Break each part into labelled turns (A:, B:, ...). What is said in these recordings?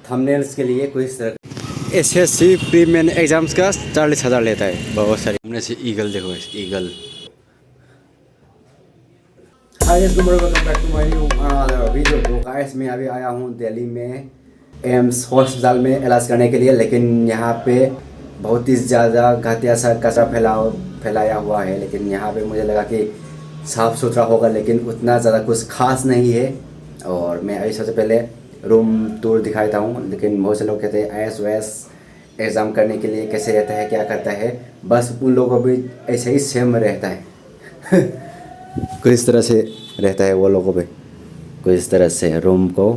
A: Thumbnails के लिए कोई इस तरह एसएससी प्री मेन एग्जाम्स का 40,000 लेता है बहुत सारी। हमने से ईगल देखो, eagle. Hi guys, good morning, welcome back to my new video. तो गाइस मैं अभी आया हूँ दिल्ली में एम्स हॉस्पिटल में इलाज करने के लिए, लेकिन यहाँ पे बहुत ही ज़्यादा घटिया सा कचरा फैलाया हुआ है। लेकिन यहाँ पे मुझे लगा कि साफ़ सुथरा होगा, लेकिन उतना ज़्यादा कुछ खास नहीं है। और मैं अभी सबसे पहले रूम टूर दिखाता हूँ। लेकिन बहुत से लोग कहते हैं आईएएस वाईएएस एग्ज़ाम करने के लिए कैसे रहता है, क्या करता है। बस उन लोगों को भी ऐसे ही सेम रहता है कुछ इस तरह से रहता है वो लोगों पे, कुछ इस तरह से रूम को।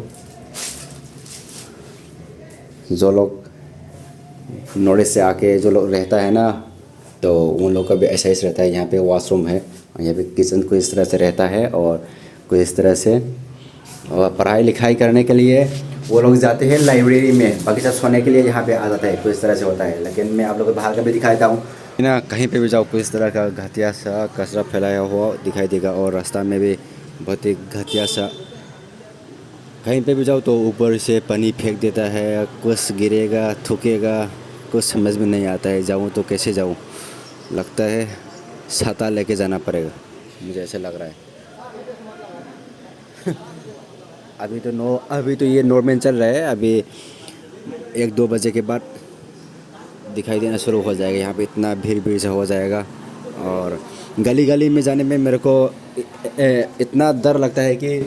A: जो लोग नॉर्थ से आके जो लोग रहता है ना, तो उन लोग का भी ऐसा ही रहता है। यहाँ पे वॉशरूम है और यहाँ पे किचन कुछ इस तरह से रहता है। और कुछ इस तरह से और पढ़ाई लिखाई करने के लिए वो लोग जाते हैं लाइब्रेरी में, बाकी सब सोने के लिए यहाँ पे आ जाता है। कुछ इस तरह से होता है। लेकिन मैं आप लोगों को बाहर का भी दिखाता हूँ ना। कहीं पे भी जाओ कुछ इस तरह का घटिया सा कचरा फैलाया हुआ दिखाई देगा। और रास्ता में भी बहुत ही घटिया सा, कहीं पे भी जाओ तो ऊपर से पानी फेंक देता है, कुछ गिरेगा थूकेगा, कुछ समझ में नहीं आता है। जाऊँ तो कैसे जाऊँ, लगता है छाता लेके जाना पड़ेगा, मुझे ऐसे लग रहा है अभी तो ये नॉर्मल चल रहा है। अभी 1-2 बजे के बाद दिखाई देना शुरू हो जाएगा। यहाँ पे इतना भीड़ से हो जाएगा। और गली गली में जाने में मेरे को इतना डर लगता है कि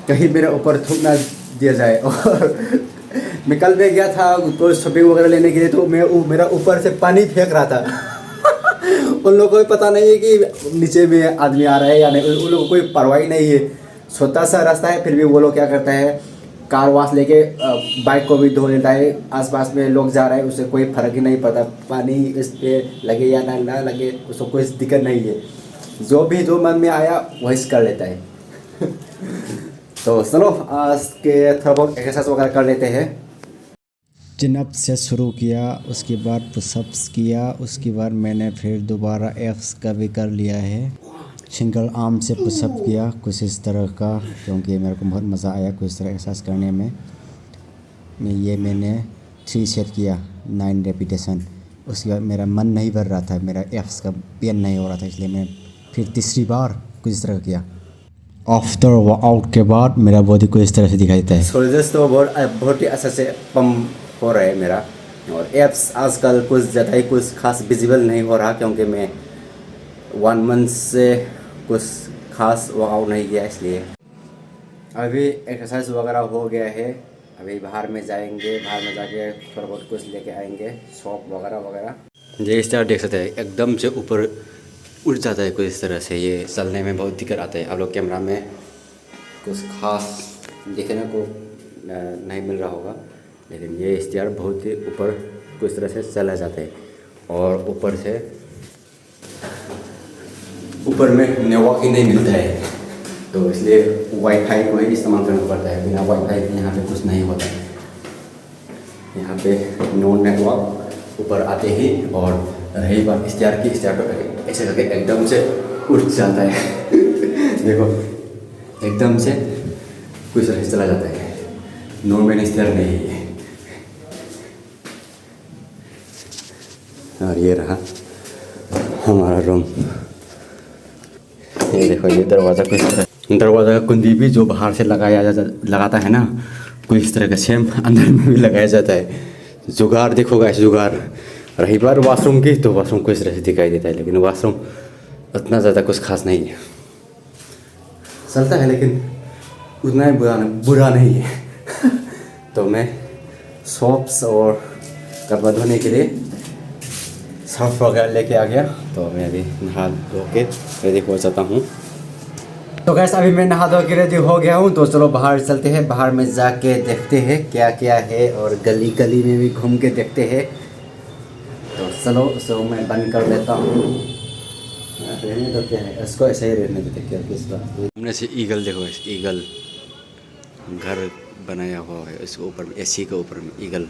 A: कहीं मेरे ऊपर थूक ना दिया जाए। और मैं कल में गया था तो शॉपिंग वगैरह लेने के लिए, तो मेरा ऊपर से पानी फेंक रहा था उन लोगों को भी पता नहीं है कि नीचे में आदमी आ रहा है या नहीं, उन लोगों को कोई परवाही नहीं है। छोटा सा रास्ता है, फिर भी वो लोग क्या करता है, कार वाश लेके बाइक को भी धो लेता है। आसपास में लोग जा रहे हैं, उसे कोई फ़र्क ही नहीं पड़ता, पानी इस पर लगे या ना लगे उसको कोई दिक्कत नहीं है। जो मन में आया वही कर लेता है तो चलो आज के थोड़ा बहुत एक्सरसाइज वगैरह कर लेते हैं। चिनअप से शुरू किया, उसके बाद पुशअप्स किया, उसके बाद मैंने फिर दोबारा एप्स का भी कर लिया है। सिंगल आर्म से पुशअप किया कुछ इस तरह का, क्योंकि मेरे को बहुत मज़ा आया कुछ इस तरह एक्सरसाइज करने में। मैंने 3 सेट किया 9 रेपिटेशन। उसके बाद मेरा मन नहीं भर रहा था, मेरा एप्स का पेन नहीं हो रहा था, इसलिए मैं फिर तीसरी बार कुछ इस तरह किया। आफ्टर वर्कआउट के बाद मेरा बॉडी को इस तरह से दिखाई देता है। शोल्डर्स तो बहुत ही अच्छा से पम्प हो रहा है मेरा। और एप्स आजकल कुछ ज़्यादा ही कुछ खास विजिबल नहीं हो रहा, क्योंकि मैं 1 मंथ से कुछ खास वर्कआउट नहीं किया, इसलिए अभी एक्सरसाइज वगैरह हो गया है। अभी बाहर में जाएंगे, बाहर में जाके थोड़ा बहुत कुछ लेके आएंगे, शॉप वगैरह। ये इस तरह देख सकते हैं, एकदम से ऊपर उड़ जाता है कुछ इस तरह से। ये चलने में बहुत दिक्कत आता है। आप लोग कैमरा में कुछ खास देखने को नहीं मिल रहा होगा, लेकिन ये स्टेयर बहुत ही ऊपर कुछ तरह से चला जाता है। और ऊपर में नेटवर्क ही नहीं मिलता है, तो इसलिए वाईफाई को ही इस्तेमाल करना पड़ता है। बिना वाईफाई के यहाँ पे कुछ नहीं होता है। यहाँ पे नो नेटवर्क ऊपर आते ही। और रही बात स्टेयर की, स्टेयर तो ऐसे करके एकदम से उठ जाता है देखो, एकदम से कुछ तरह से चला जाता है, नॉर्मल स्टेयर नहीं है। और ये रहा हमारा रूम। ये देखो, ये दरवाज़ा का कुंडी भी जो बाहर से लगाता है ना, कोई इस तरह का सेम अंदर में भी लगाया जाता है। जुगाड़ देखो गाइस, जुगाड़। रही बार वॉशरूम की, तो वॉशरूम को इस तरह से दिखाई देता है, लेकिन वॉशरूम उतना ज़्यादा कुछ खास नहीं है। चलता है लेकिन उतना ही बुरा नहीं है तो मैं सोप्स और कपड़ा धोने के लिए सर्फ वगैरह लेके आ गया। तो मैं अभी नहा धो के रेडी हो जाता हूँ। तो गैस अभी मैं नहा धो के रेडी हो गया हूँ, तो चलो बाहर चलते हैं। बाहर में जाके देखते हैं क्या क्या है, और गली गली में भी घूम के देखते हैं। तो चलो उसको मैं बंद कर देता हूँ। रहने तो क्या है, इसको ऐसे ही रहने देते क्या किस बात। हमने से ईगल देखो, ईगल घर बनाया हुआ है, इसके ऊपर में एसी के ऊपर में ईगल।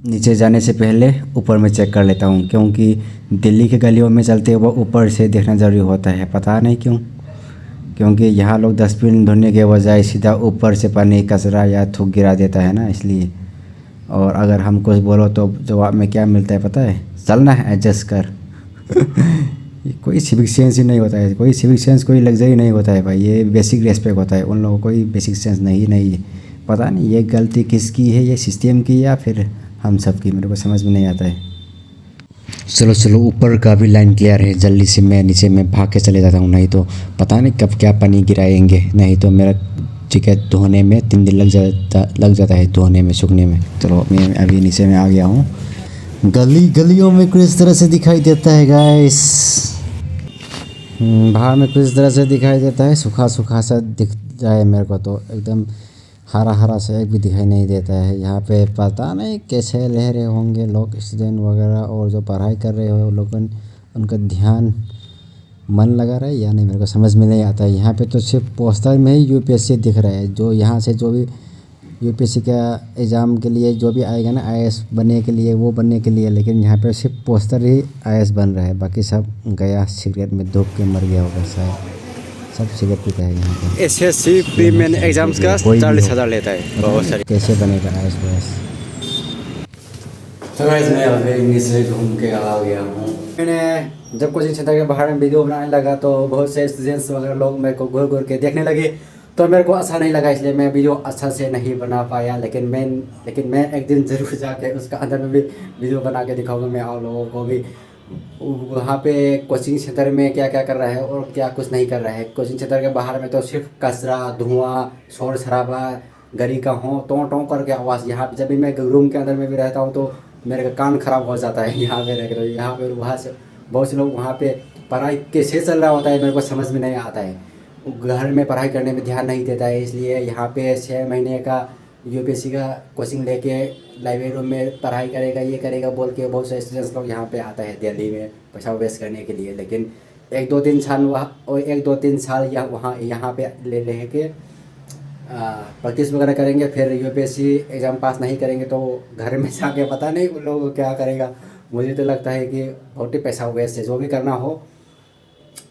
A: नीचे जाने से पहले ऊपर में चेक कर लेता हूँ, क्योंकि दिल्ली के गलियों में चलते हुए ऊपर से देखना ज़रूरी होता है। पता नहीं क्यों, क्योंकि यहाँ लोग डस्टबिन धोने के बजाय सीधा ऊपर से पानी कचरा या थूक गिरा देता है ना, इसलिए। और अगर हम कुछ बोलो तो जवाब में क्या मिलता है पता है, चलना है एडजस्ट कर। ये कोई सिविक सेंस ही नहीं होता है, कोई सिविक सेंस कोई लग्जरी नहीं होता है भाई, ये बेसिक रेस्पेक्ट होता है। उन लोगों को कोई बेसिक सेंस नहीं है। पता नहीं ये गलती किसकी है, ये सिस्टम की या फिर हम सब की, मेरे को समझ में नहीं आता है। चलो ऊपर का भी लाइन क्लियर है, जल्दी से मैं नीचे में भाग के चले जाता हूँ, नहीं तो पता नहीं कब क्या पानी गिराएंगे, नहीं तो मेरा जैकेट धोने में 3 दिन लग जाता है, धोने में सूखने में। चलो मैं अभी नीचे में आ गया हूँ। गलियों में कुछ इस तरह से दिखाई देता है गाइस, बाहर में कुछ इस तरह से दिखाई देता है, सूखा सा दिख जाए मेरे को तो, एकदम हरा सा एक भी दिखाई नहीं देता है। यहाँ पे पता नहीं कैसे रह रहे होंगे लोग, स्टूडेंट वगैरह और जो पढ़ाई कर रहे हो लोग, उनका ध्यान मन लगा रहा है या नहीं मेरे को समझ में नहीं आता है। यहाँ पे तो सिर्फ पोस्टर में ही यूपीएससी दिख रहा है, जो यहाँ से जो भी यूपीएससी का एग्ज़ाम के लिए जो भी आएगा ना आईएएस बनने के लिए, वो बनने के लिए, लेकिन यहाँ पे सिर्फ पोस्टर ही आईएएस बन रहा है, बाकी सब गया सिगरेट में धूप के मर गया होगा शायद, सब सिगरेट पीता है यहाँ पे।
B: एसएससी प्री मेन एग्जाम्स का 40,000 लेता है, बहुत सारे।
A: कैसे बनेगा आईएएस बस। तो गाइस मैं अभी नीचे घूम के आ गया हूँ। मैंने जब कोचिंग सेंटर के बाहर में वीडियो बनाने लगा तो बहुत से स्टूडेंट्स वगैरह लोग मेरे को घूर घूर के देखने लगे, तो मेरे को अच्छा नहीं लगा, इसलिए मैं वीडियो अच्छा से नहीं बना पाया। लेकिन मैं एक दिन ज़रूर जाके उसका अंदर में भी वीडियो बना के दिखाऊंगा मैं आप लोगों को भी, वहाँ पे कोचिंग सेंटर में क्या क्या कर रहा है और क्या कुछ नहीं कर रहा है। कोचिंग सेंटर के बाहर में तो सिर्फ कचरा, धुआं, शोर शराबा, गाड़ी का हों टों करके आवाज़। यहाँ पे जब भी मैं रूम के अंदर में भी रहता हूँ तो मेरे का कान खराब हो जाता है यहाँ पे रह कर। यहाँ पे वहाँ से बहुत से लोग वहाँ पे पढ़ाई कैसे चल रहा होता है मेरे को समझ में नहीं आता है, घर में पढ़ाई करने में ध्यान नहीं देता है। इसलिए यहाँ पे 6 महीने का यूपीएससी का कोचिंग लेके लाइब्रेरी में पढ़ाई करेगा, ये करेगा बोल के बहुत सारे स्टूडेंट्स लोग यहाँ पे आता है दिल्ली में पैसा वेस्ट करने के लिए। लेकिन 1-2-3 साल वहाँ और 1-2-3 साल यहाँ पे ले रहे के प्रैक्टिस वगैरह करेंगे, फिर यूपीएससी एग्ज़ाम पास नहीं करेंगे तो घर में जाके पता नहीं उन लोगों को क्या करेगा। मुझे तो लगता है कि बहुत ही पैसा वेस्ट है। जो भी करना हो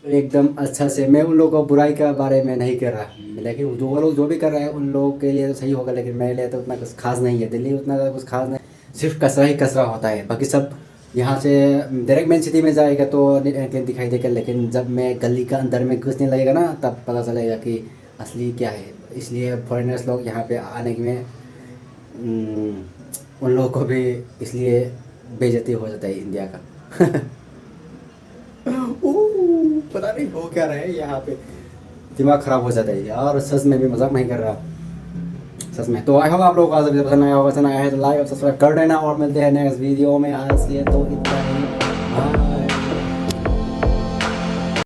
A: एकदम अच्छा से, मैं उन लोगों को बुराई के बारे में नहीं कर रहा, लेकिन जो लोग जो भी कर रहे हैं उन लोगों के लिए तो सही होगा, लेकिन मेरे लिए तो उतना कुछ खास नहीं है। दिल्ली उतना ज़्यादा कुछ खास नहीं, सिर्फ कचरा ही कचरा होता है, बाकी सब यहाँ से डायरेक्ट मेन सिटी में जाएगा तो क्लीन दिखाई देगा, लेकिन जब मैं गली का अंदर में घुसने लगेगा ना तब पता चलेगा कि असली क्या है। इसलिए फॉरेनर्स लोग यहाँ पे आने में उन लोगों को भी इसलिए बेइज्जती हो जाता है इंडिया का। पता नहीं हो क्या रहा है यहाँ पे, दिमाग ख़राब हो जाता है यार, सच में भी मजाक नहीं कर रहा सच में। तो आई होप आप लोगों को आज वीडियो पसंद आया होगा, पसंद आया है तो लाइक और सब्सक्राइब कर देना और मिलते हैं नेक्स्ट वीडियो में। आज के लिए तो इतना ही।